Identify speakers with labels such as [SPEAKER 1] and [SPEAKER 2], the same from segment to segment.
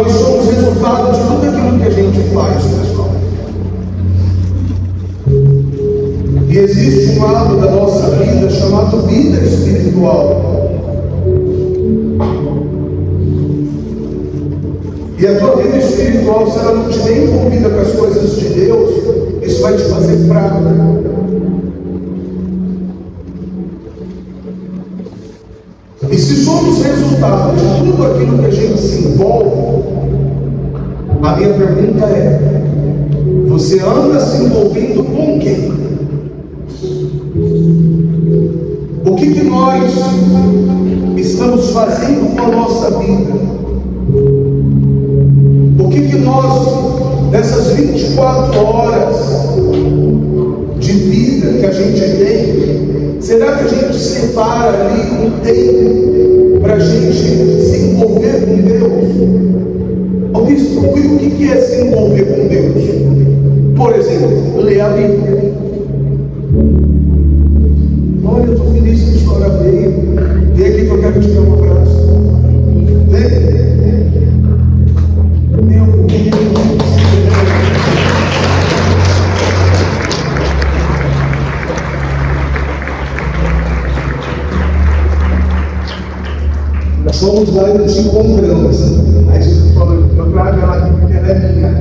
[SPEAKER 1] Nós somos resultado de tudo aquilo que a gente faz, pessoal. E existe um lado da nossa vida chamado vida espiritual. E a tua vida espiritual, se ela não estiver envolvida com as coisas de Deus, isso vai te fazer fraco. E se somos resultado de tudo aquilo que a gente se envolve, a minha pergunta é: você anda se envolvendo com quem? O que nós estamos fazendo com a nossa vida? O que nós, nessas 24 horas de vida que a gente tem, será que a gente separa ali um tempo para a gente se envolver com Deus? Ô bispo, o que é se envolver com Deus? Por exemplo, ler a Bíblia. Olha, eu estou feliz que a história veio. Vem aqui que eu quero te dar um abraço. Vem. Meu Deus. Nós fomos lá e nos encontramos. Aí Jesus falou: eu trago ela aqui porque ela é minha.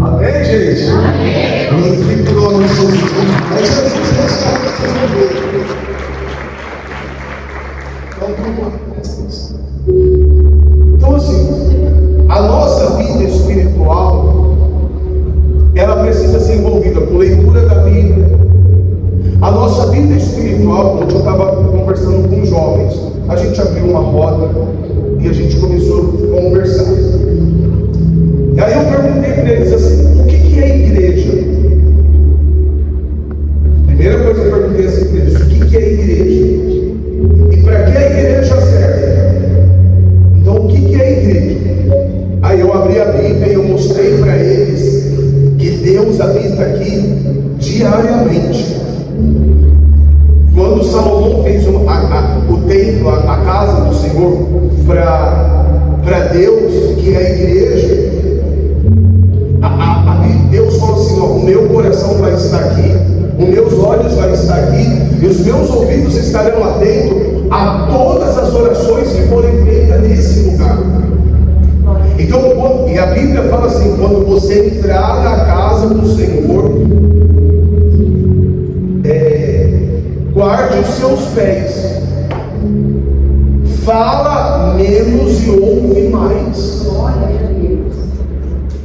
[SPEAKER 1] Amém, gente? Amém. Glorifique o nome de Jesus. Aí Jesus resgata tudo. Então assim, a nossa vida espiritual, ela precisa ser envolvida com leitura da Bíblia. A nossa vida espiritual, ontem eu estava conversando com jovens, a gente abriu uma roda e a gente começou a conversar. E aí eu perguntei para eles assim: o que é igreja? Primeira coisa que eu perguntei assim para eles: o que é igreja? E para que a igreja serve? Então o que é igreja? Aí eu abri a Bíblia e eu mostrei para eles que Deus habita aqui diariamente. Quando Salomão fez o templo, a casa do Senhor para Deus, que é a igreja, Deus falou assim: ó, o meu coração vai estar aqui, os meus olhos vão estar aqui, e os meus ouvidos estarão atentos a todas as orações que forem feitas nesse lugar. Então, e a Bíblia fala assim: quando você entrar na casa do Senhor, guarde os seus pés, fala menos e ouve mais.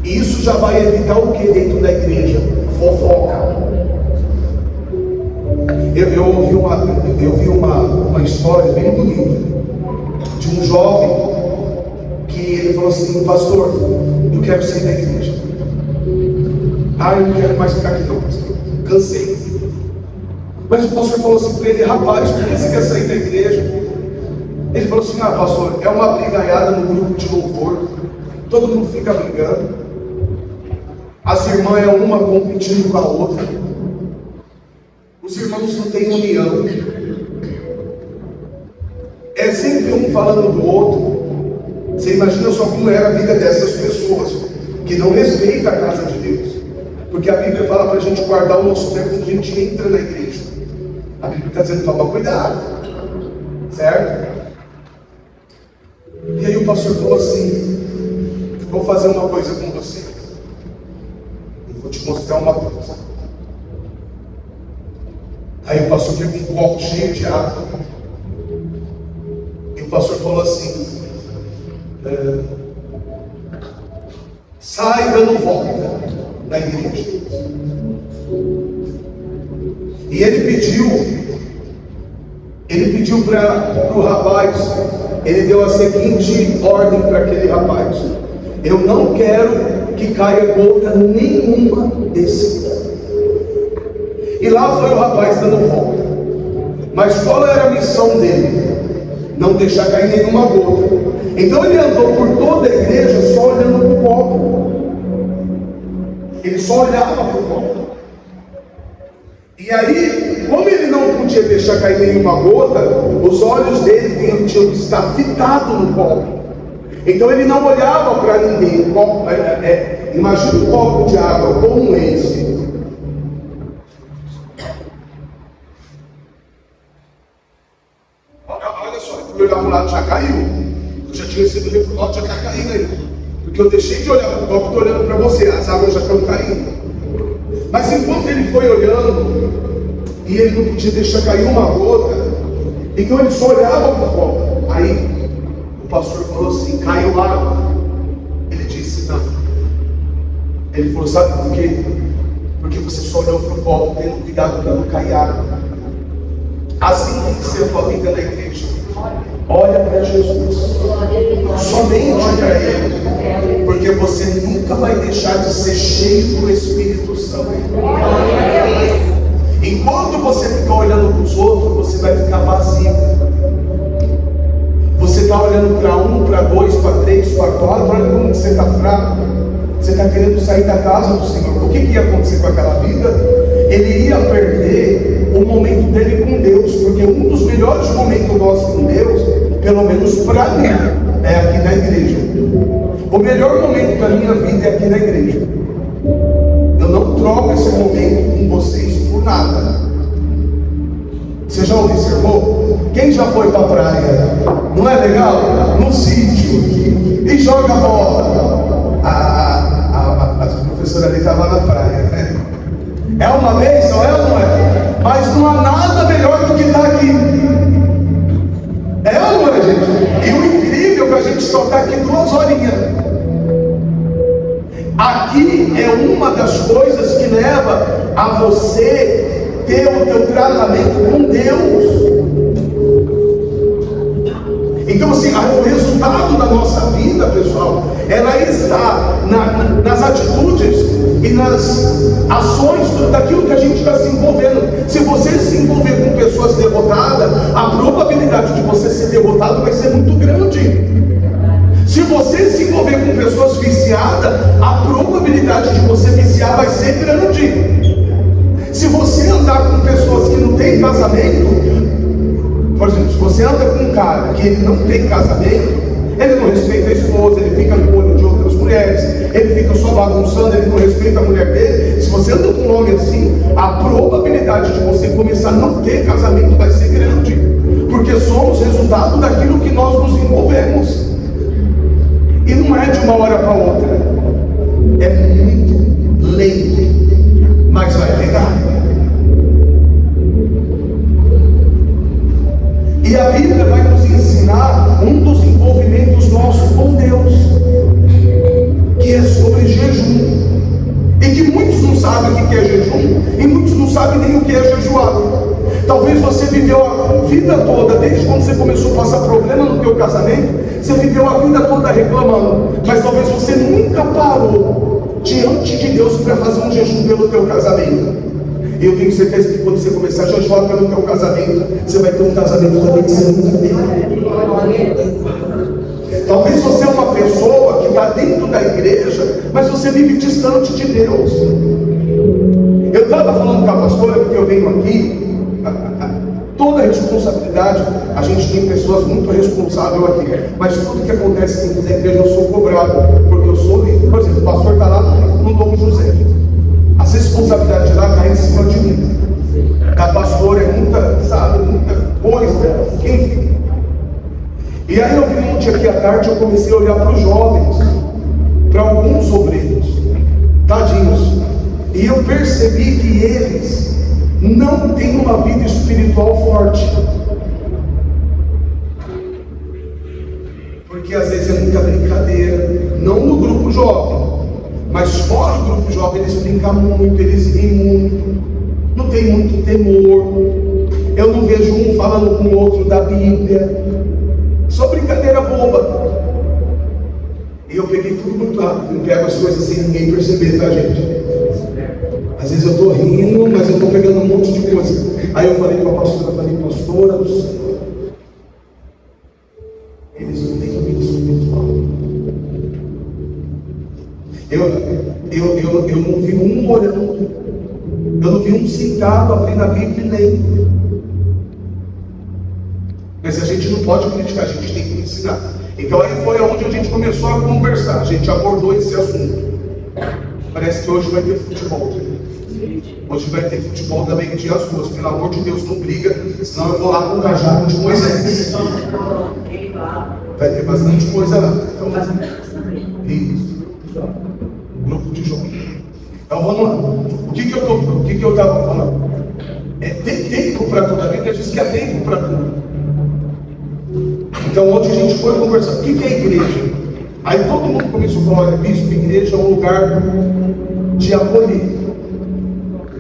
[SPEAKER 1] Isso já vai evitar o que dentro da igreja? Fofoca. Eu vi uma história bem bonita de um jovem que ele falou assim: pastor, eu quero sair da igreja. Eu não quero mais ficar aqui não, pastor, cansei. Mas o pastor falou assim para ele: rapaz, por que você quer sair da igreja? Ele falou assim: pastor, é uma brigaiada no grupo de louvor, todo mundo fica brigando, as irmãs é uma competindo com a outra, os irmãos não têm união, é sempre um falando do outro. Você imagina só como era a vida dessas pessoas que não respeitam a casa de Deus, porque a Bíblia fala para a gente guardar o nosso tempo quando a gente entra na igreja. A Bíblia está dizendo: toma cuidado, certo? E aí o pastor falou assim: vou fazer uma coisa com você, eu vou te mostrar uma coisa. Aí o pastor pegou um copo cheio de água e o pastor falou assim: sai dando volta na igreja. E ele pediu para o rapaz, ele deu a seguinte ordem para aquele rapaz: eu não quero que caia gota nenhuma desse copo. E lá foi o rapaz dando volta. Mas qual era a missão dele? Não deixar cair nenhuma gota. Então ele andou por toda a igreja só olhando para o copo. Ele só olhava para o copo. E aí, como ele não podia deixar cair nenhuma gota, os olhos dele tinham que estar fitados no copo. Então ele não olhava para ninguém. Imagina um copo de água como esse. Olha só, eu olhar para o lado já caiu. Eu já tinha sido refutado, já está caindo aí. Porque eu deixei de olhar para o copo e estou olhando para você. As águas já estão caindo. Mas enquanto ele foi olhando, e ele não podia deixar cair uma gota, então ele só olhava para o copo. Aí o pastor falou assim: caiu água. Ele disse: não. Ele falou: sabe por quê? Porque você só olhou para o copo, tendo cuidado para não cair água. Assim tem que ser a tua vida na igreja. Olha para Jesus, somente para Ele, porque você nunca vai deixar de ser cheio do Espírito Santo. Enquanto você ficar olhando para os outros, você vai ficar vazio. Você está olhando para um, para dois, para três, para quatro, olha como você está fraco. Você está querendo sair da casa do Senhor. O que ia acontecer com aquela vida? Ele ia perder o momento dele com Deus, porque um dos melhores momentos nosso com Deus, pelo menos para mim, é aqui na igreja. O melhor momento da minha vida é aqui na igreja. Eu não troco esse momento com vocês por nada. Você já observou? Quem já foi para a praia? Não é legal? No sítio. E joga bola. A professora ali estava na praia, né? É uma bênção, é ou não é? Mas não há nada melhor do que estar aqui. É ou não é, gente? E o incrível é que a gente só está aqui 2 horinhas. Aqui é uma das coisas que leva a você ter o teu tratamento com Deus. Então assim, o resultado da nossa vida, pessoal, ela está nas atitudes e nas ações daquilo que a gente está se envolvendo. Se você se envolver com pessoas derrotadas, a probabilidade de você ser derrotado vai ser muito grande. Se você se envolver com pessoas viciadas, a probabilidade de você viciar vai ser grande. Se você andar com pessoas que não têm casamento, por exemplo, se você anda com um cara que ele não tem casamento, ele não respeita a esposa, ele fica no olho de outras mulheres, ele fica só bagunçando, ele não respeita a mulher dele. Se você anda com um homem assim, a probabilidade de você começar a não ter casamento vai ser grande, porque somos resultado daquilo que nós nos envolvemos. E não é de uma hora para outra, é muito lento, mas vai pegar. E a Bíblia vai nos ensinar um dos envolvimentos nossos com Deus, que é sobre jejum. E que muitos não sabem o que é jejum, e muitos não sabem nem o que é jejuar. Talvez você viveu a vida toda, desde quando você começou a passar problema no teu casamento, você viveu a vida toda reclamando, mas talvez você nunca parou diante de Deus para fazer um jejum pelo teu casamento. E eu tenho certeza que quando você começar a jejuar pelo teu casamento, você vai ter um casamento também que você nunca teve. Talvez você é uma pessoa que está dentro da igreja, mas você vive distante de Deus. Eu estava falando com a pastora, porque eu venho aqui, toda a responsabilidade, a gente tem pessoas muito responsáveis aqui, mas tudo que acontece dentro da igreja eu sou cobrado, porque eu sou líder. Por exemplo, o pastor está lá no Dom José, as responsabilidades de lá caem em cima de mim. Da pastora é muita, sabe, muita coisa, enfim. E aí eu vim um dia aqui à tarde, eu comecei a olhar para os jovens, para alguns obreiros, tadinhos, e eu percebi que eles não têm uma vida espiritual forte, porque às vezes é muita brincadeira, não no grupo jovem, mas fora do grupo jovem eles brincam muito, eles riem muito, não tem muito temor. Eu não vejo um falando com o outro da Bíblia, só brincadeira boba. E eu peguei tudo muito rápido, não pego as coisas sem ninguém perceber, tá, gente? Às vezes eu estou rindo, mas eu estou pegando um monte de coisa. Aí eu falei com a pastora, pastora do Senhor, eles não têm vida espiritual. Eu não vi um orando, eu não vi um sentado abrindo a Bíblia nem. Mas a gente não pode criticar, a gente tem que ensinar. Então aí foi onde a gente começou a conversar. A gente abordou esse assunto. Parece que hoje vai ter futebol. Hoje vai ter futebol também de as duas. Pelo amor de Deus, não briga, senão eu vou lá com o cajado de Moisés. Vai ter bastante coisa lá. Então, isso. Grupo de jovens. Então vamos lá. O que eu estava falando? Tem tempo para tudo. A Bíblia diz que é tempo para tudo. Então ontem a gente foi conversar. O que é igreja? Aí todo mundo começou a falar: olha, bispo, igreja é um lugar de acolher.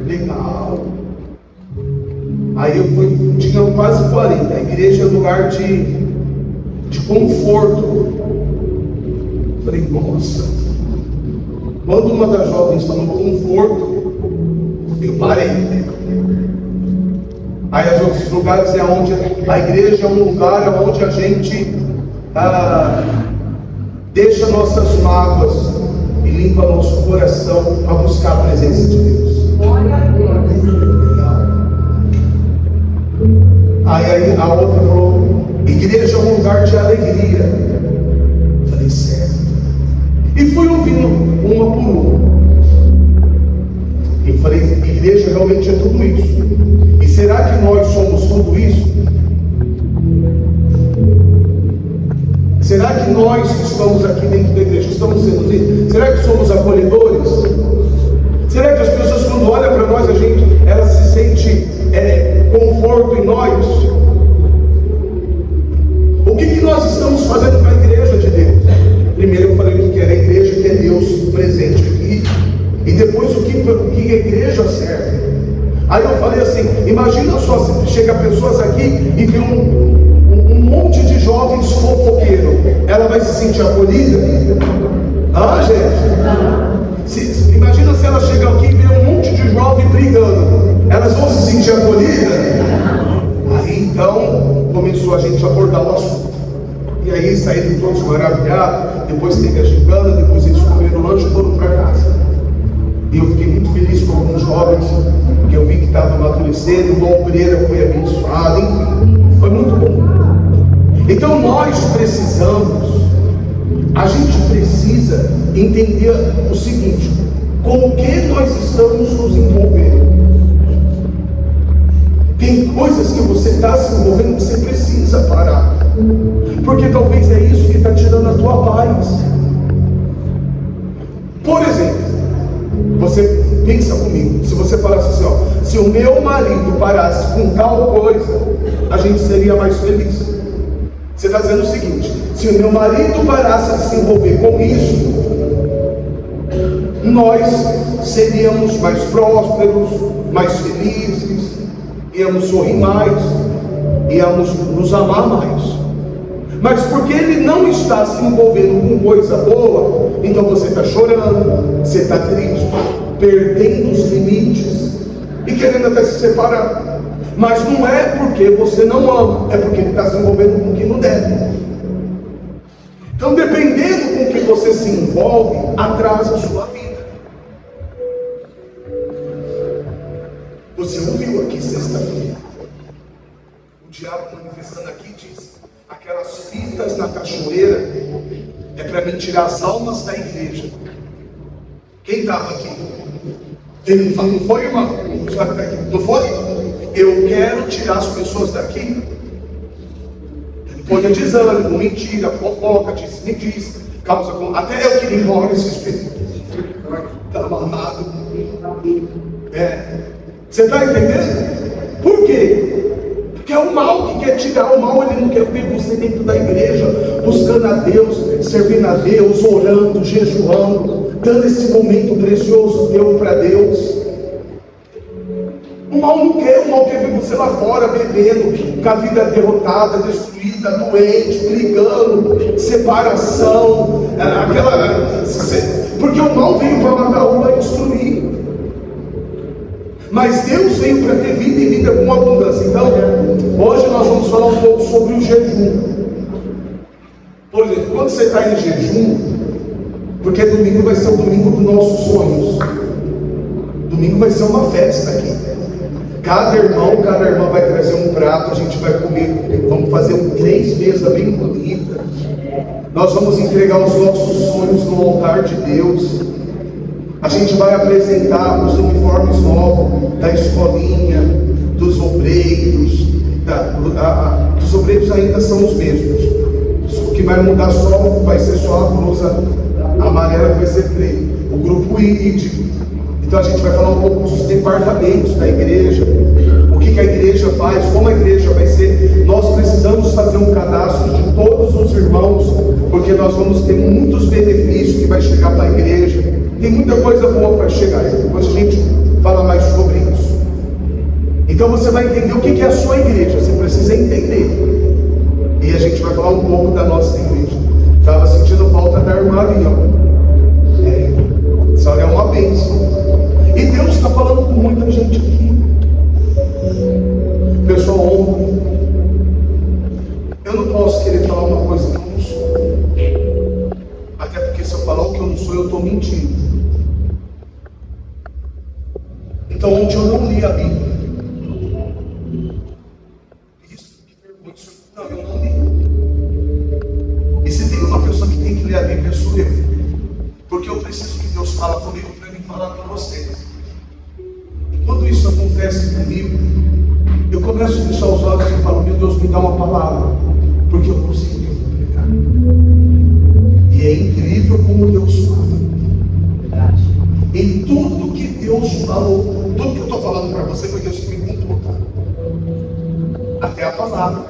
[SPEAKER 1] Legal. Aí tinha quase 40. A igreja é um lugar de conforto. Falei, nossa. Quando uma das jovens falou conforto, eu parei. Aí os outros lugares é onde a igreja é um lugar onde a gente deixa nossas mágoas e limpa nosso coração para buscar a presença de Deus.
[SPEAKER 2] Glória a Deus.
[SPEAKER 1] Aí a outra falou: igreja é um lugar de alegria. Eu falei, certo. E fui ouvindo uma por uma. Eu falei, igreja realmente é tudo isso. E será que nós somos tudo isso? Será que nós que estamos aqui dentro da igreja estamos sendo assim? Será que somos acolhedores? Será que as pessoas, quando olham para nós, elas se sentem conforto em nós? O que nós estamos fazendo para a igreja de Deus? Primeiro eu falei o que era a igreja, que é Deus presente aqui. E depois o que a igreja serve. Aí eu falei assim, imagina só se chega pessoas aqui e vê um monte de jovens fofoqueiros. Ela vai se sentir acolhida? Ah, gente? Imagina se ela chega aqui e vê um monte de jovens brigando. Elas vão se sentir acolhidas? Aí então começou a gente a abordar o assunto. E aí saíram todos maravilhados. Depois teve a gincana, depois eles comeram lanche e foram para casa. E eu fiquei muito feliz com alguns jovens que eu vi que estavam amadurecendo. O Dom Pereira foi abençoado, enfim, foi muito bom. Então nós a gente precisa entender o seguinte: com o que nós estamos nos envolvendo? Tem coisas que você está se envolvendo que você precisa parar, porque talvez é isso que está tirando a tua paz. Por exemplo, você pensa comigo, se você falasse assim, ó, se o meu marido parasse com tal coisa, a gente seria mais feliz. Você está dizendo o seguinte: se o meu marido parasse de se envolver com isso, nós seríamos mais prósperos, mais felizes, íamos sorrir mais, íamos nos amar mais. Mas porque ele não está se envolvendo com coisa boa, então você está chorando, você está triste, perdendo os limites e querendo até se separar. Mas não é porque você não ama, é porque ele está se envolvendo com o que não deve. Então, dependendo com o que você se envolve, atrasa a sua vida. Você ouviu aqui sexta-feira o diabo manifestando aqui, diz: aquelas fitas na cachoeira é para me tirar as almas da igreja. Quem estava aqui? Ele falou: não foi, irmão? Não foi? Eu quero tirar as pessoas daqui. Ele põe desânimo, mentira, fofoca, disse, me diz, causa com. Até eu queria ir embora esse espírito. Está amarrado. Você está entendendo? Por quê? Porque é o mal que quer tirar. O mal, ele não quer ver você dentro da igreja, buscando a Deus, servindo a Deus, orando, jejuando, dando esse momento precioso teu para Deus. O mal não quer, o mal quer ver você lá fora bebendo, com a vida derrotada, destruída, doente, brigando, separação, porque o mal veio para matar uma e destruir. Mas Deus veio para ter vida e vida com abundância. Então, hoje nós vamos falar um pouco sobre o jejum. Por exemplo, quando você está em jejum, porque domingo vai ser o domingo dos nossos sonhos. Domingo vai ser uma festa aqui. Cada irmã vai trazer um prato, a gente vai comer. Vamos fazer 3 mesas bem bonitas. Nós vamos entregar os nossos sonhos no altar de Deus. A gente vai apresentar os uniformes novos da escolinha, dos obreiros. Dos obreiros ainda são os mesmos. O que vai mudar vai ser só a blusa amarela que vai ser preta. O grupo ID. Então a gente vai falar um pouco dos departamentos da igreja. O que a igreja faz, como a igreja vai ser. Nós precisamos fazer um cadastro de todos os irmãos, porque nós vamos ter muitos benefícios que vai chegar para a igreja. Tem muita coisa boa para chegar, depois a gente fala mais sobre isso. Então você vai entender o que é a sua igreja, você precisa entender. E a gente vai falar um pouco da nossa igreja. Estava sentindo falta da irmã ali, ó. Essa é uma bênção. E Deus está falando com muita gente aqui. Pessoal, ontem, eu não posso querer falar uma coisa que eu não sou. Até porque se eu falar o que eu não sou, eu estou mentindo. Então ontem eu não li a Bíblia. Isso, que vergonha. Não, eu não li. E se tem uma pessoa que tem que ler a Bíblia, sou eu. Porque eu preciso que Deus fale comigo para mim falar com vocês. E quando isso acontece comigo, eu começo a fechar os olhos e falo, meu Deus, me dá uma palavra, porque eu não sei o que eu vou pregar. E é incrível como Deus fala. Em tudo que Deus falou, tudo que eu estou falando para você foi Deus que me contou, tá? Até a palavra.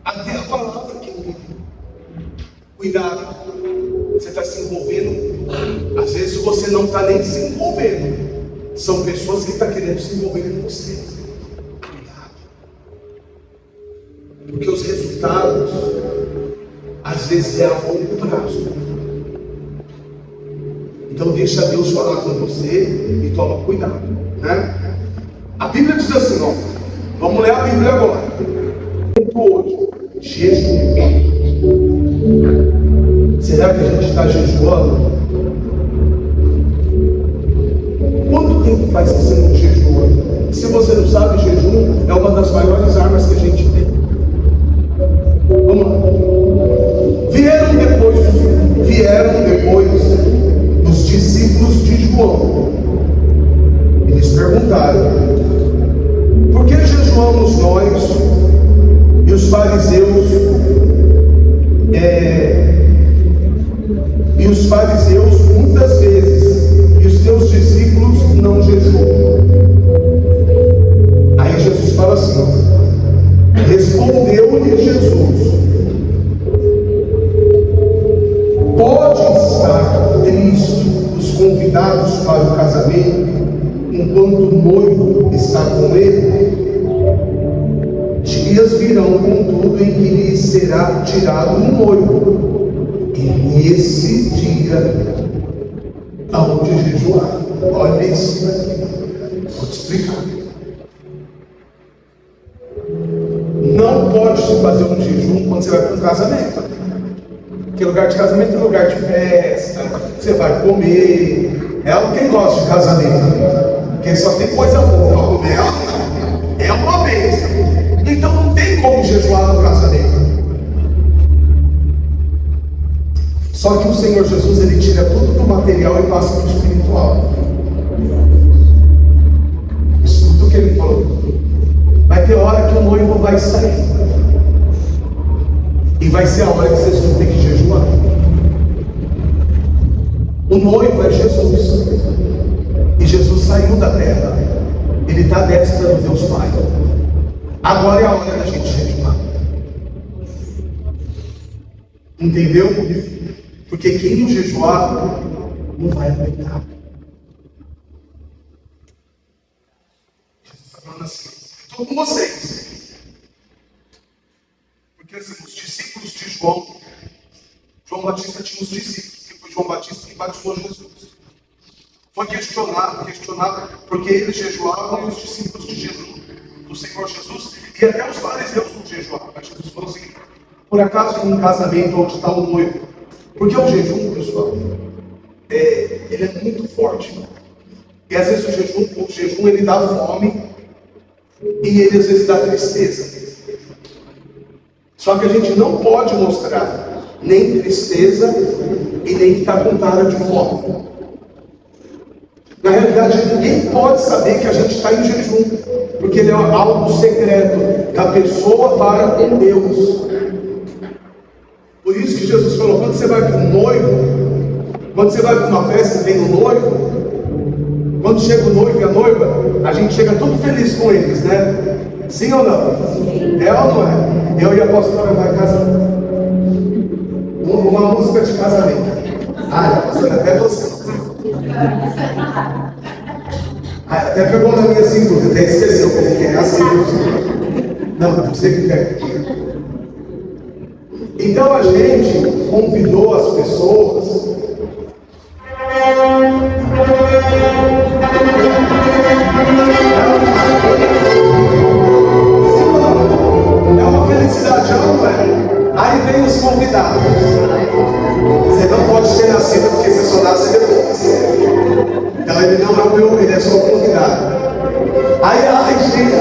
[SPEAKER 1] Até a palavra que eu li. Cuidado, você está se envolvendo. Às vezes você não está nem se envolvendo. São pessoas que estão querendo se envolver com você. Cuidado. Porque os resultados, às vezes, é a longo prazo. Então deixa Deus falar com você e toma cuidado, né? A Bíblia diz assim, ó. Vamos ler a Bíblia agora. Hoje, jejum. Será que a gente está jejuando? Quanto tempo faz que você não jejua? Se você não sabe, jejum é uma das maiores armas que a gente tem. Vamos lá. Vieram depois os discípulos de João. Eles perguntaram: por que jejuamos nós e os fariseus muitas vezes, e os teus discípulos não jejuam? Aí Jesus fala assim: respondeu-lhe Jesus: pode estar triste os convidados para o casamento enquanto o noivo está com ele? Dias virão, contudo, em que lhe será tirado um noivo, e nesse dia aonde jejuar. Olha isso daqui, vou te explicar. Não pode se fazer um jejum quando você vai para um casamento. Porque lugar de casamento é lugar de festa, você vai comer. Quem gosta de casamento? Porque só tem coisa boa para comer. É uma bênção. Então não tem como jejuar no casamento. Só que o Senhor Jesus, ele tira tudo do material e passa para o espiritual. Escuta o que ele falou. Vai ter hora que o noivo vai sair. E vai ser a hora que vocês vão ter que jejuar. O noivo é Jesus. E Jesus saiu da terra. Ele está à destra do Deus Pai. Agora é a hora da gente jejuar. Entendeu? Porque quem não jejuar não vai aguentar. Jesus está falando assim: estou com vocês. Porque assim, os discípulos de João Batista tinha os discípulos, que foi João Batista que batizou Jesus. Foi questionado, porque eles jejuavam e os discípulos de Jesus, do Senhor Jesus, e até os fariseus não jejuavam. Mas Jesus falou assim: por acaso em um casamento onde está o noivo? Porque o jejum, pessoal, ele é muito forte. E às vezes o jejum ele dá fome e ele às vezes dá tristeza. Só que a gente não pode mostrar nem tristeza e nem que está com cara de fome. Na realidade, ninguém pode saber que a gente está em jejum, porque ele é algo secreto da pessoa para com Deus. Por isso que Jesus falou, quando você vai para um noivo, quando você vai para uma festa e tem um noivo, quando chega o noivo e a noiva, a gente chega tudo feliz com eles, né? Sim ou não? É ou não é? Eu e a pastora vai casar. Uma música de casamento. Ah, pastora, até você. Até pegou na minha cintura, até esqueceu que eu fiquei assim. Não, você que quer. Então a gente convidou as pessoas. É uma felicidade, não é? Aí vem os convidados. Você não pode ter nascido porque você só nasce depois. Então ele não é o meu, ele é só o convidado. Aí, gente,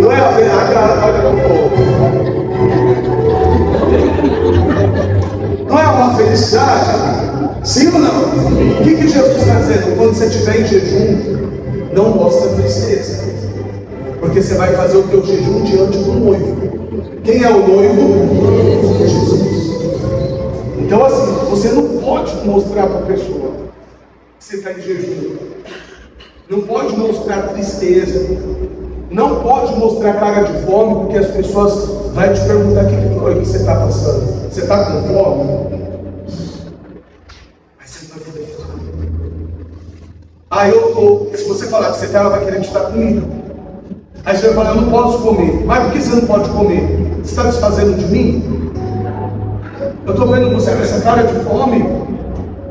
[SPEAKER 1] não é a cara, olha pro povo. Não é uma felicidade? Sim ou não? O que Jesus está dizendo? Quando você estiver em jejum, não mostra tristeza. Porque você vai fazer o teu jejum diante do noivo. Quem é o noivo? Jesus. Então assim, você não pode mostrar para a pessoa que você está em jejum. Não pode mostrar tristeza. Não pode mostrar cara de fome, porque as pessoas vão te perguntar o que foi que você está passando. Você está com fome? Mas você não vai poder falar. Ah, eu estou. Se você falar que você está, ela vai querer te dar comida. Aí você vai falar, eu não posso comer. Mas por que você não pode comer? Você está desfazendo de mim? Eu estou vendo você com essa cara de fome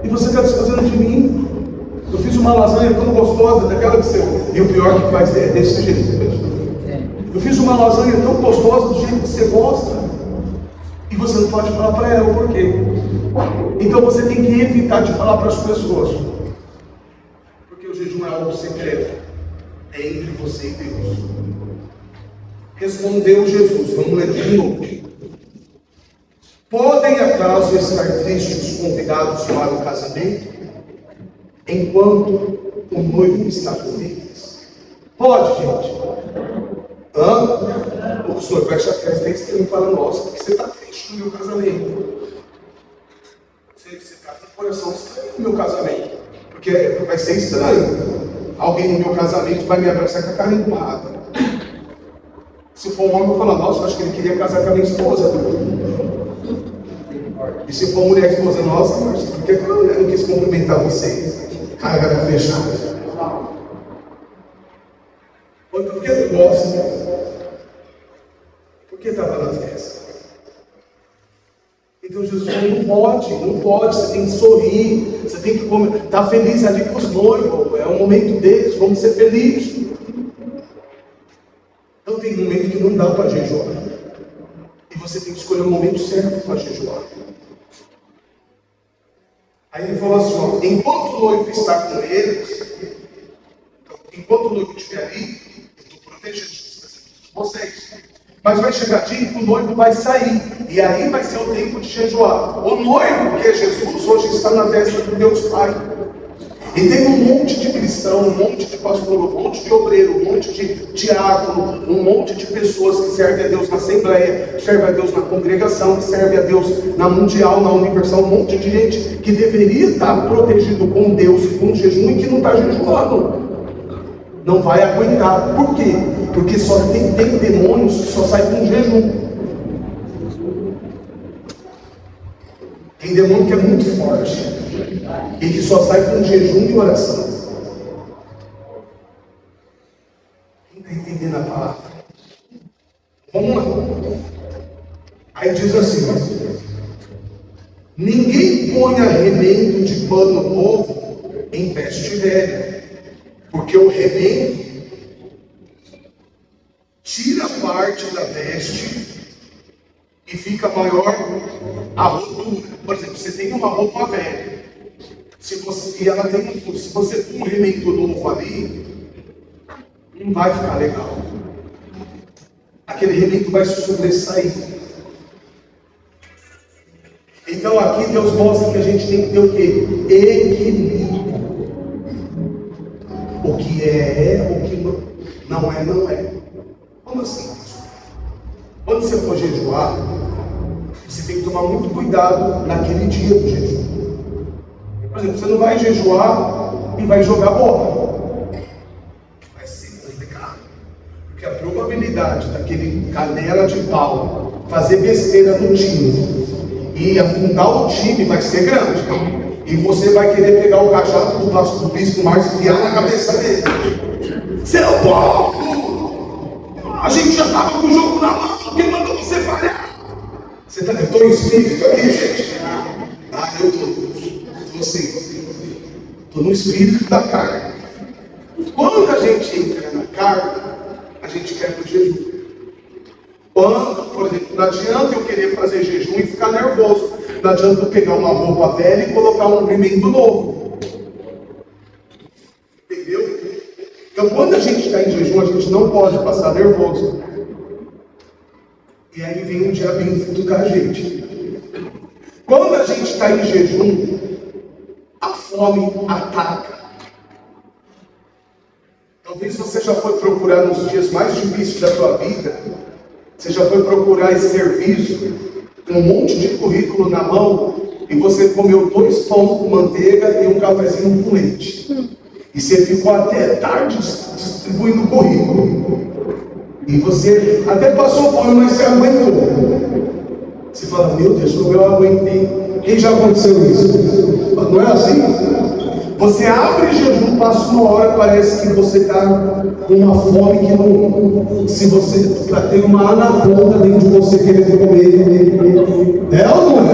[SPEAKER 1] e você está desfazendo de mim. Eu fiz uma lasanha tão gostosa, daquela que você... E o pior que faz é desse jeito. Eu fiz uma lasanha tão gostosa do jeito que você gosta. E você não pode falar para ela o porquê. Então você tem que evitar de falar para as pessoas. Porque o jejum é algo secreto. É entre você e Deus. Respondeu Jesus. Vamos ler de novo. Podem acaso estar tristes os convidados para o casamento, enquanto o noivo está com eles? Pode, gente. O senhor vai achar que é estranho para nós, porque você está triste no meu casamento. Você está com o coração estranho no meu casamento, porque vai ser estranho. Alguém no meu casamento vai me abraçar com a cara limpada. Se for um homem, eu vou falar, nossa, acho que ele queria casar com a minha esposa. E se for mulher, esposa, nossa, mas por que eu não quis cumprimentar vocês? Cara fechada. Por que eu gosto? Por que estava na festa? Então Jesus falou, não pode, você tem que sorrir, você tem que estar feliz ali com os noivos, é o momento deles, vamos ser felizes. Então tem um momento que não dá para jejuar. E você tem que escolher o momento certo para jejuar. Aí ele falou assim, ó, enquanto o noivo está com eles, então, enquanto o noivo estiver ali, eu estou protegendo vocês. Mas vai chegar dia que o noivo vai sair, e aí vai ser o tempo de jejuar. O noivo, que é Jesus, hoje está na véspera do Deus Pai. E tem um monte de cristão, um monte de pastor, um monte de obreiro, um monte de diácono, um monte de pessoas que servem a Deus na Assembleia, que servem a Deus na congregação, que servem a Deus na Mundial, na Universal, um monte de gente que deveria estar protegido com Deus e com jejum e que não está jejuando. Não vai aguentar. Por quê? Porque só tem demônios que só saem com jejum. Tem demônio que é muito forte e que só sai com jejum e oração. Quem está entendendo a palavra? Vamos lá. Aí diz assim: ninguém ponha remendo de pano novo em veste velha, porque o remendo tira parte da veste e fica maior a rotura. Por exemplo, você tem uma roupa velha, e ela tem um furo. Se você pôr um remendo novo ali, não vai ficar legal. aquele remendo vai sobressair. Então aqui Deus mostra que a gente tem que ter o quê? Equilíbrio. O que é, o que não é, não é. Como assim? Quando você for jejuar, você tem que tomar muito cuidado naquele dia do jejum. Por exemplo, você não vai jejuar e vai jogar bola. Vai ser complicado. Porque a probabilidade daquele canela de pau fazer besteira no time e afundar o time vai ser grande. E você vai querer pegar o cajado do pastor do bispo Márcio e enfiar na cabeça dele. Seu povo! A gente já estava com o jogo na mão. Quem mandou você falhar? Eu estou em espírito aqui, gente. Eu estou assim. Estou no espírito da carne. Quando a gente entra na carne, a gente quer o jejum. Quando, por exemplo, não adianta eu querer fazer jejum e ficar nervoso. Não adianta eu pegar uma roupa velha e colocar um remendo novo. Entendeu? Então, quando a gente está em jejum, a gente não pode passar nervoso. E aí vem o diabinho futucar a gente. Quando a gente está em jejum, a fome ataca. Talvez você já foi procurar nos dias mais difíceis da sua vida, você já foi procurar esse serviço, com um monte de currículo na mão, e você comeu 2 pães com manteiga e um cafezinho com leite. E você ficou até tarde distribuindo currículo. E você até passou fome, mas você aguentou. Você fala, meu Deus, como eu aguentei. Quem já aconteceu isso? Não é assim? Você abre jejum, passa uma hora, parece que você está com uma fome que não... Se você tem uma anaconda dentro de você querendo comer. É ou não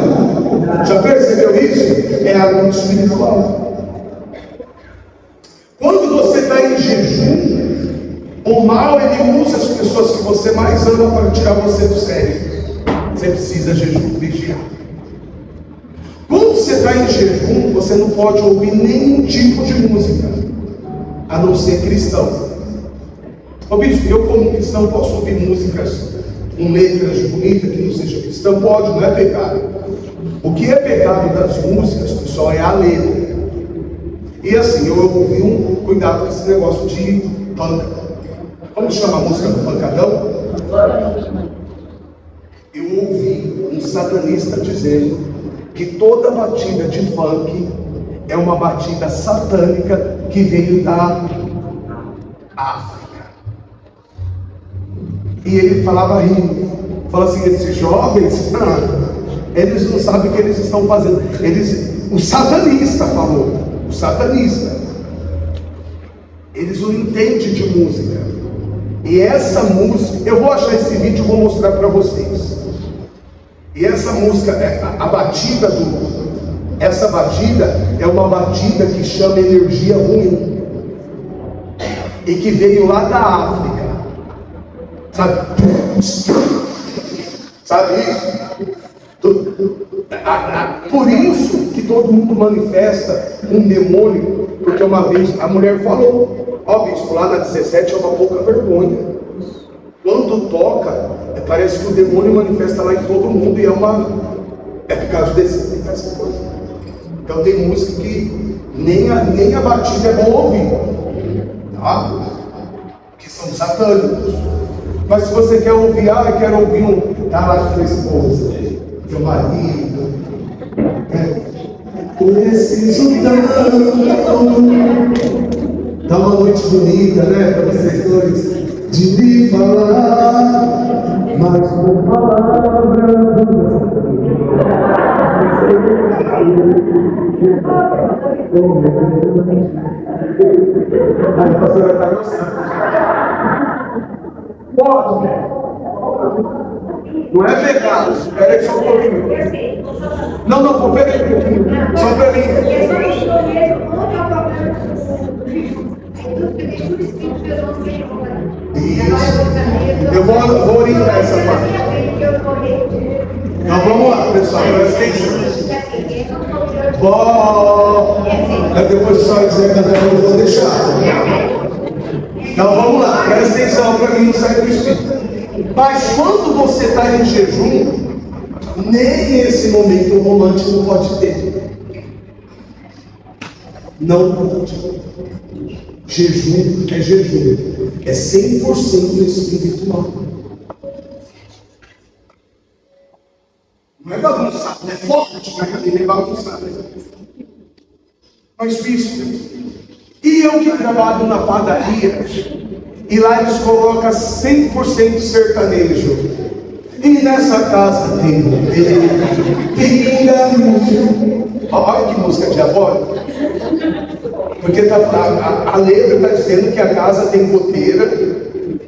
[SPEAKER 1] é? Já percebeu isso? É algo espiritual. Quando você está em jejum, o mal, ele usa as pessoas que você mais ama para tirar você do sério. Você precisa vigiar. Quando você está em jejum, você não pode ouvir nenhum tipo de música, a não ser cristão. Ô bispo, eu como cristão posso ouvir músicas com letras bonitas que não seja cristão? Pode, não é pecado. O que é pecado das músicas, pessoal, é a letra. E assim, eu ouvi cuidado com esse negócio de panca. Como chama a música do pancadão? Eu ouvi um satanista dizendo que toda batida de funk é uma batida satânica que veio da África. E ele falava rindo. Falava assim, esses jovens, eles não sabem o que eles estão fazendo. O satanista falou. O satanista. Eles não entendem de música. E essa música, eu vou achar esse vídeo e vou mostrar para vocês. E essa música, essa batida é uma batida que chama energia ruim. E que veio lá da África. Sabe isso? Por isso que todo mundo manifesta um demônio. Porque uma vez a mulher falou, bispo, lá na 17 é uma pouca vergonha. Quando toca, parece que o demônio manifesta lá em todo mundo. E é por causa dessa coisa. Então tem música que nem a batida é bom ouvir, tá? Que são satânicos. Mas se você quer ouvir, eu quero ouvir tá lá com a esposa, meu marido, preciso dar uma noite bonita, né, para vocês dois, de me falar, mas com palavras. Aí a pastora está gostando. Pode, não é pecado. Espera aí só um pouquinho. Não, pera aí um pouquinho. Só para mim. Isso. Eu vou orientar essa parte. Então vamos lá, pessoal. Presta atenção. Depois o senhor dizer cada um, eu vou deixar. Então vamos lá, presta atenção para mim não sair do espírito. Mas quando você está em jejum, nem esse momento romântico pode ter. Não pode. Jejum é jejum. É 100% espiritual. Não é bagunçado, é forte, mas ele é bagunçado. Mas bispo, e eu que trabalho na padaria, e lá eles colocam 100% sertanejo. E nessa casa tem pinga. Olha que música diabólica. Porque a letra está dizendo que a casa tem goteira,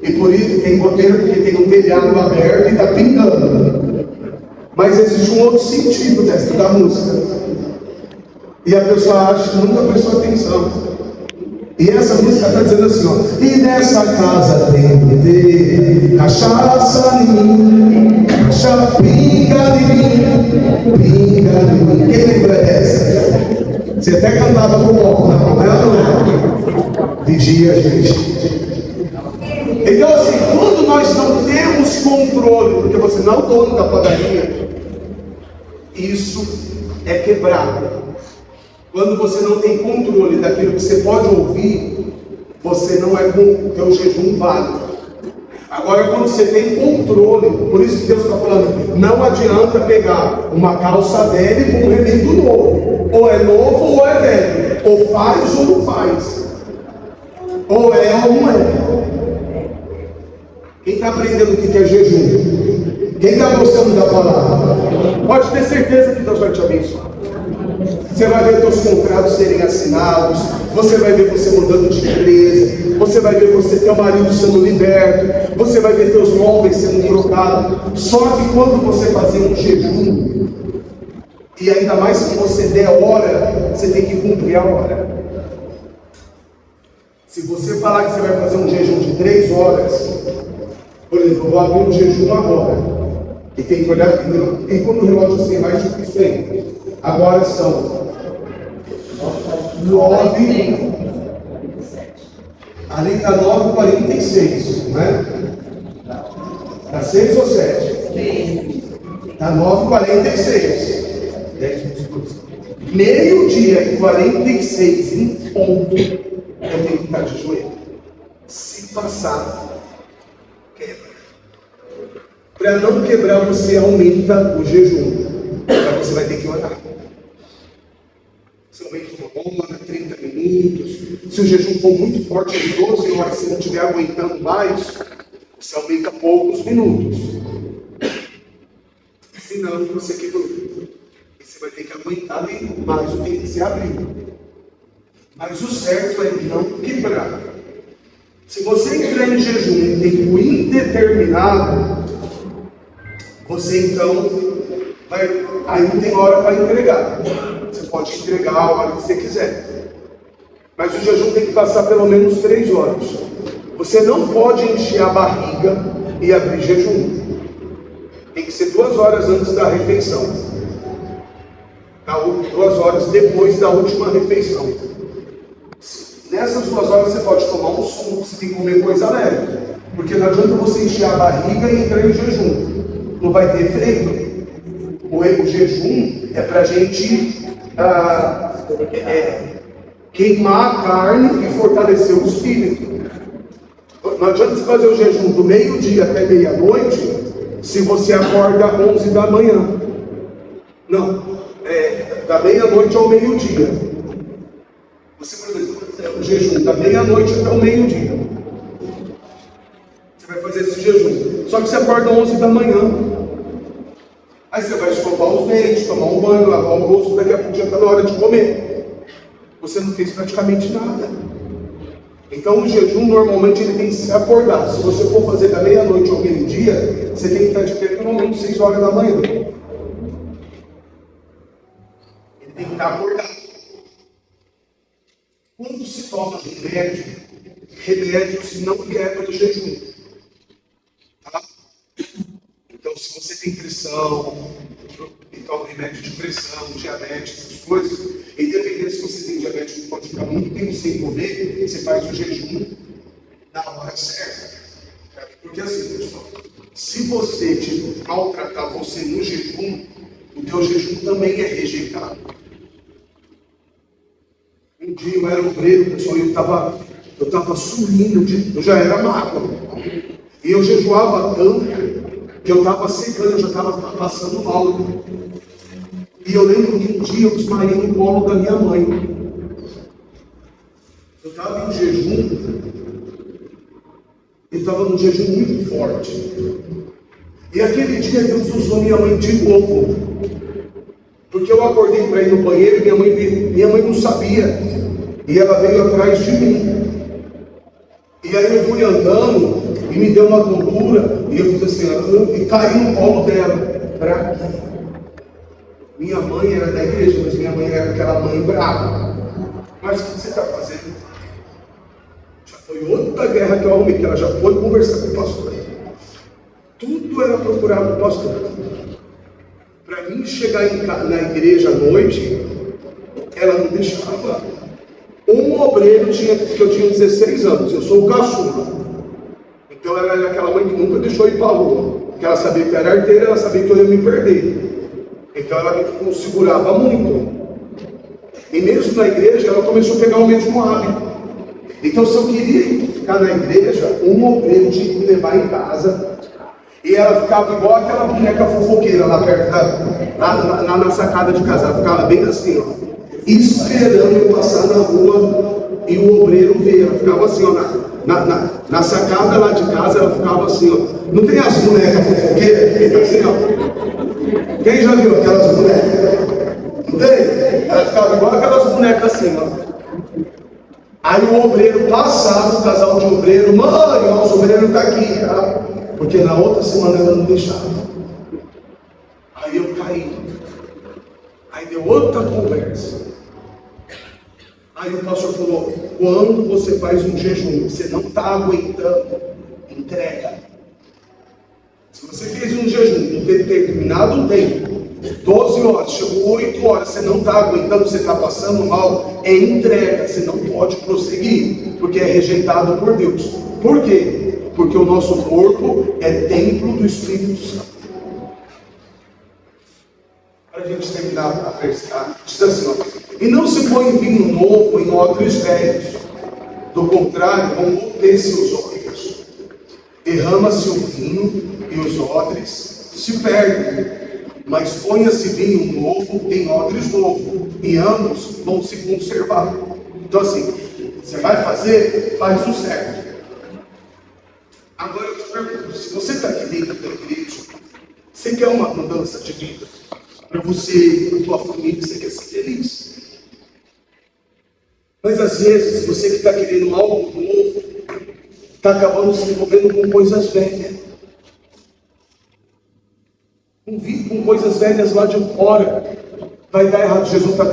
[SPEAKER 1] e por isso tem goteira porque tem um telhado aberto e está pingando. Mas existe um outro sentido da música. E a pessoa acha que nunca prestou atenção. E essa música está dizendo assim, ó. E nessa casa tem que ter cachaça em mim, cachaça pinga de mim, pinga de mim. Quem lembra dessa? Você até cantava com o copo na mão, não é? Vigia, gente. Então assim, quando nós não temos controle, porque você não é o dono da padaria, isso é quebrado. Quando você não tem controle daquilo que você pode ouvir, você não é com o teu jejum válido. Agora, quando você tem controle, por isso que Deus está falando, não adianta pegar uma calça velha com um remendo novo. Ou é novo ou é velho. Ou faz ou não faz. Ou é ou não é. Quem está aprendendo o que é jejum? Quem está gostando da palavra? Pode ter certeza que Deus vai te abençoar. Você vai ver seus contratos serem assinados, você vai ver você mudando de empresa, você vai ver você teu marido sendo liberto, você vai ver teus móveis sendo trocados. Só que quando você fazer um jejum, e ainda mais se você der hora, você tem que cumprir a hora. Se você falar que você vai fazer um jejum de 3 horas, por exemplo, eu vou abrir um jejum agora, e tem que olhar, tem como o relógio assim, mais difícil ainda. Agora são 9, ali está 9h46, né? Está 6 ou 7? Está 9h46. 10 minutos. Meio-dia e 46 em ponto, eu tenho que estar de joelho. Se passar, quebra. Para não quebrar, você aumenta o jejum. Então você vai ter que orar. Você aumenta uma hora, 30 minutos. Se o jejum for muito forte, às 12 horas, se não estiver aguentando mais, você aumenta poucos minutos. Senão você quebrou. E você vai ter que aguentar mais o tempo que você abriu. Mas o certo é não quebrar. Se você entrar em jejum em tempo indeterminado, você então aí não tem hora para entregar. Você pode entregar a hora que você quiser. Mas o jejum tem que passar pelo menos 3 horas. Você não pode encher a barriga e abrir jejum. Tem que ser 2 horas antes da refeição. 2 horas depois da última refeição. Nessas 2 horas você pode tomar um suco, você tem que comer coisa leve. Porque não adianta você encher a barriga e entrar em jejum. Não vai ter efeito. O jejum é para a gente queimar a carne e fortalecer o espírito. Não adianta você fazer o jejum do meio-dia até meia-noite se você acorda às 11 da manhã. Não, da meia-noite ao meio-dia. Você, por exemplo, o jejum da meia-noite até o meio-dia. Você vai fazer esse jejum. Só que você acorda às 11 da manhã. Aí você vai escovar os dentes, tomar um banho, lavar o rosto, daqui a pouco já está na hora de comer. Você não fez praticamente nada. Então o jejum normalmente ele tem que se acordar. Se você for fazer da meia-noite ao meio-dia, você tem que estar de pé pelo menos 6 horas da manhã. Ele tem que estar acordado. Quando se toma remédios não quebra o jejum. Tá? Então, se você tem pressão, e toma remédio de pressão, diabetes, essas coisas, independente se você tem diabetes que pode ficar muito tempo sem comer, você faz o jejum na hora certa. Porque assim, pessoal, Se você te maltratar você no jejum, o teu jejum também é rejeitado. Um dia eu era obreiro, pessoal, e eu estava sumindo, eu já era magro. E eu jejuava tanto que eu estava secando, eu já estava passando mal. E eu lembro que um dia eu desmaiei no colo da minha mãe. Eu estava em jejum, e estava num jejum muito forte. E aquele dia Deus usou minha mãe de novo. Porque eu acordei para ir no banheiro e minha mãe não sabia. E ela veio atrás de mim. E aí eu fui andando e me deu uma tontura. E eu fiz assim, e caí no colo dela. Pra quê? Minha mãe era da igreja, mas minha mãe era aquela mãe brava. Mas o que você está fazendo? Já foi outra guerra que eu arrumei, que ela já foi conversar com o pastor. Tudo era procurar o pastor. Para mim chegar na igreja à noite, ela não deixava. Um obreiro que eu tinha 16 anos, eu sou o caçula. Então ela era aquela mãe que nunca deixou ir para a rua. Porque ela sabia que eu era arteira, ela sabia que eu ia me perder. Então ela me segurava muito. E mesmo na igreja, ela começou a pegar o mesmo hábito. Então se eu queria ficar na igreja, um obreiro tinha que me levar em casa. E ela ficava igual aquela boneca fofoqueira lá perto lá na sacada de casa. Ela ficava bem assim, ó, esperando eu passar na rua e o obreiro ver. Ela ficava assim, ó, na sacada lá de casa, ela ficava assim, ó. Não tem as bonecas fofoqueiras? Fica assim, ó. Quem já viu aquelas bonecas? Não tem? Ela ficava igual aquelas bonecas assim, ó. Aí o obreiro passava, o casal de obreiro, mãe, o nosso obreiro está aqui, tá? Porque na outra semana ela não deixava. Aí eu caí. Aí deu outra conversa. Aí o pastor falou, quando você faz um jejum, você não está aguentando, entrega. Se você fez um jejum num determinado tempo, 12 horas, chegou 8 horas, você não está aguentando, você está passando mal, é entrega, você não pode prosseguir, porque é rejeitado por Deus. Por quê? Porque o nosso corpo é templo do Espírito Santo. Para a gente terminar a pescar, diz assim, ó, e não se põe vinho novo em odres velhos, do contrário, vão romper-se os odres. Derrama-se o vinho e os odres se perdem. Mas ponha-se vinho novo em odres novos, e ambos vão se conservar. Então assim, você vai fazer, faz o certo. Agora eu te pergunto, se você está aqui dentro da igreja, você quer uma mudança de vida? Para você, para a tua família, você quer ser feliz. Mas às vezes, você que está querendo algo novo, está acabando se envolvendo com coisas velhas. Com coisas velhas lá de fora. Vai dar errado. Jesus está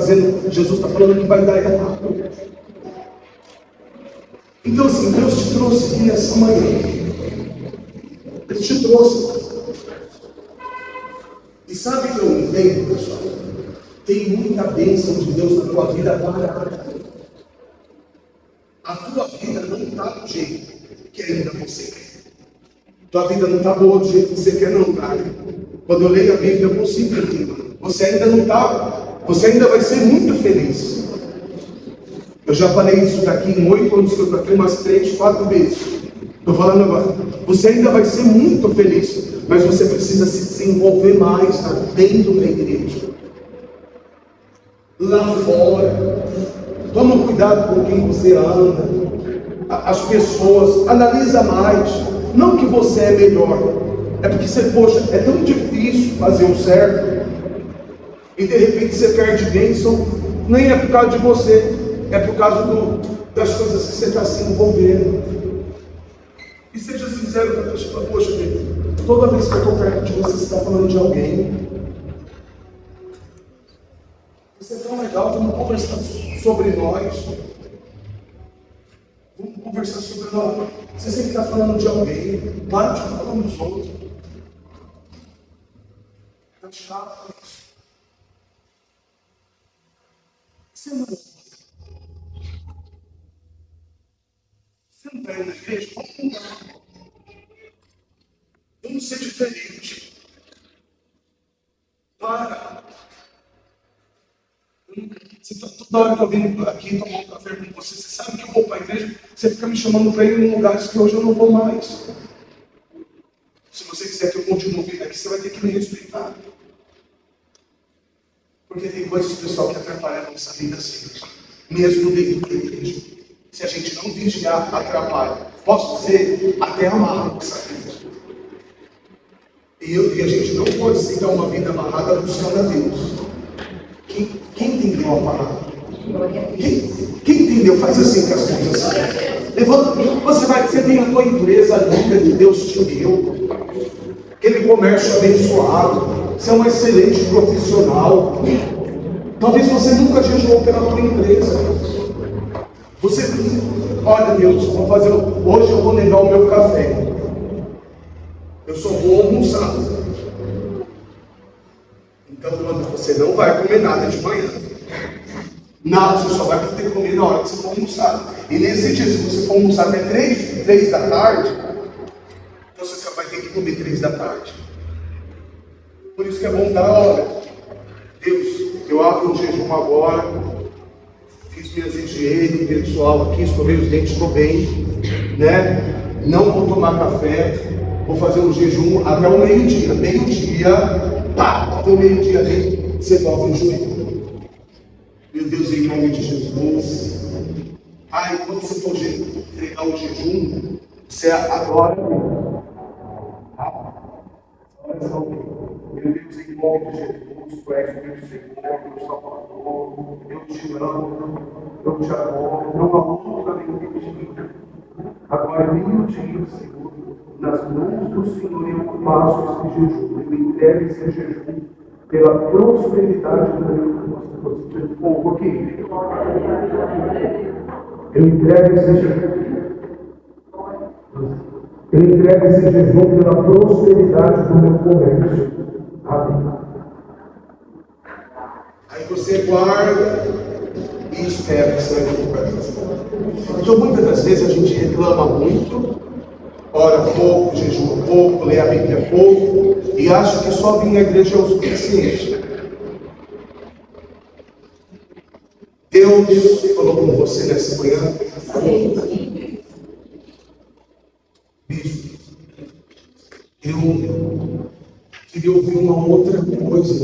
[SPEAKER 1] falando que vai dar errado. Então assim, Deus te trouxe aqui nessa manhã. Ele te trouxe. E sabe que eu entendo, pessoal? Tem muita bênção de Deus na tua vida parada. A tua vida não está do jeito que ainda você quer. Tua vida não está boa do jeito que você quer, não, cara. Quando eu leio a Bíblia, eu consigo entender. Você ainda não está. Você ainda vai ser muito feliz. Eu já falei isso daqui em 8 anos que eu estou aqui, umas 3, 4 vezes. Estou falando agora. Você ainda vai ser muito feliz, mas você precisa se desenvolver mais dentro da igreja. Lá fora. Toma cuidado com quem você anda. As pessoas. Analisa mais. Não que você é melhor. É porque você, poxa, é tão difícil fazer o certo. E de repente você perde bênção. Nem é por causa de você. É por causa das coisas que você está se envolvendo. E seja sincero com a pessoa. Poxa, toda vez que eu estou perto de você, você está falando de alguém. Isso é tão legal, vamos conversar sobre nós. Vamos conversar sobre nós. Você sempre está falando de alguém. Para de falar dos outros. Está chato isso. Você não está indo na igreja? Vamos mudar. Vamos ser diferentes. Para. Você tá, toda hora que eu venho aqui tomar um café com você, você sabe que eu vou para a igreja, você fica me chamando para ir em lugares que hoje eu não vou mais. Se você quiser que eu continue vindo aqui, você vai ter que me respeitar. Porque tem coisas, pessoal, que atrapalham a nossa vida assim, mesmo dentro da igreja. Se a gente não vigiar, atrapalha. Posso dizer, até amarra a nossa vida. E a gente não pode seguir uma vida amarrada buscando a Deus. Quem entendeu a palavra? Quem entendeu? Faz assim com as mãos assim. Levanta. Você tem a tua empresa linda que Deus te deu. Aquele comércio abençoado. Você é um excelente profissional. Talvez você nunca jejuou pela tua empresa. Olha Deus, hoje eu vou negar o meu café. Eu só vou almoçar. Então, quando você não vai comer nada de manhã, nada, você só vai poder comer na hora que você for almoçar. E nesse dia, se você for almoçar até 3 da tarde, então você só vai ter que comer 3 da tarde. Por isso que é bom dar hora. Deus, eu abro um jejum agora, fiz minhas higiene pessoal aqui, escovei os dentes, estou bem, né? Não vou tomar café, vou fazer um jejum até o meio-dia. Até o meio-dia ali, você volta no joelho. Meu Deus, em nome de Jesus. Quando você for entregar o jejum, você adora Deus. Meu Deus, em nome de Jesus, tu és meu Senhor, meu Salvador, eu te amo, eu te adoro, não há outra nem mentira. Agora, meio-dia, Senhor, nas mãos do Senhor eu passo esse jejum, eu entrego esse jejum pela prosperidade do meu povo aqui. Eu entrego esse jejum. Eu entrego esse jejum pela prosperidade do meu comércio. Amém. Aí você guarda e espera que você vai fazer. Então, muitas das vezes a gente reclama muito, ora pouco, jejua pouco, lê a Bíblia pouco, e acha que só vir à igreja é o suficiente. Deus falou com você nessa manhã. Bispo, eu queria ouvir uma outra coisa.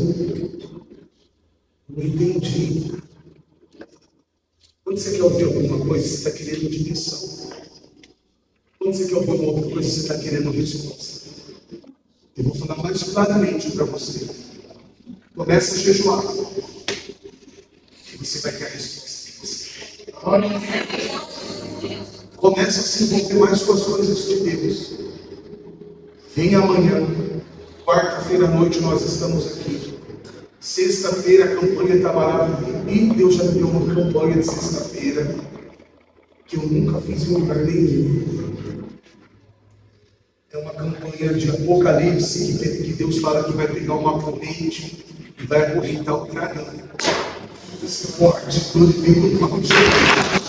[SPEAKER 1] Não entendi. Quando você quer ouvir alguma coisa, você está querendo direção. Quando você quer ouvir uma outra coisa, você está querendo resposta. Eu vou falar mais claramente para você. Comece a jejuar. Que você vai ter a resposta. Comece a se envolver mais com as coisas de Deus. Vem amanhã. Quarta-feira à noite nós estamos aqui. Sexta-feira a campanha está maravilhosa. E Deus já me deu uma campanha de sexta-feira que eu nunca fiz em lugar nenhum. É uma campanha de Apocalipse que Deus fala que vai pegar uma corrente e vai acorrentar o dragão. Esse forte, glorifica o nome de Jesus.